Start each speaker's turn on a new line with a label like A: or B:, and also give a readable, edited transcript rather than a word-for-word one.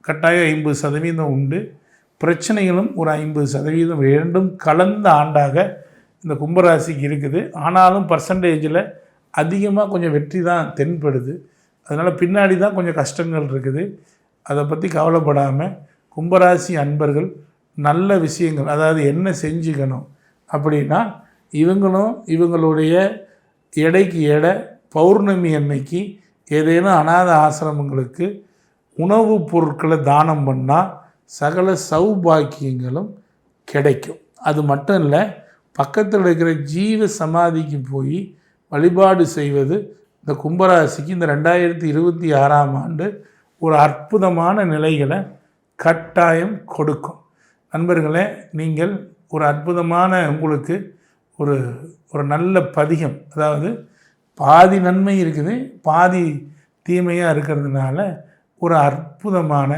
A: கட்டாயம் 50% உண்டு. பிரச்சனைகளும் ஒரு 50% இரண்டும் கலந்த ஆண்டாக இந்த கும்பராசிக்கு இருக்குது. ஆனாலும் பர்சன்டேஜில் அதிகமாக கொஞ்சம் வெற்றி தான் தென்படுது. அதனால் பின்னாடி தான் கொஞ்சம் கஷ்டங்கள் இருக்குது. அதை பற்றி கவலைப்படாமல் கும்பராசி அன்பர்கள் நல்ல விஷயங்கள், அதாவது என்ன செஞ்சுக்கணும் அப்படின்னா, இவங்களும் இவங்களுடைய எடைக்கு எடை பௌர்ணமி அன்னைக்கு ஏதேனும் அநாத ஆசிரமங்களுக்கு உணவுப் பொருட்களை தானம் பண்ணால் சகல சௌபாக்கியங்களும் கிடைக்கும். அது மட்டும் இல்லை, பக்கத்தில் இருக்கிற ஜீவ சமாதிக்கு போய் வழிபாடு செய்வது இந்த கும்பராசிக்கு இந்த 2026ஆம் ஆண்டு ஒரு அற்புதமான நிலைகளை கட்டாயம் கொடுக்கும். நண்பர்களே, நீங்கள் ஒரு அற்புதமான உங்களுக்கு ஒரு ஒரு நல்ல பதிகம், அதாவது பாதி நன்மை இருக்குது பாதி தீமையாக இருக்கிறதுனால ஒரு அற்புதமான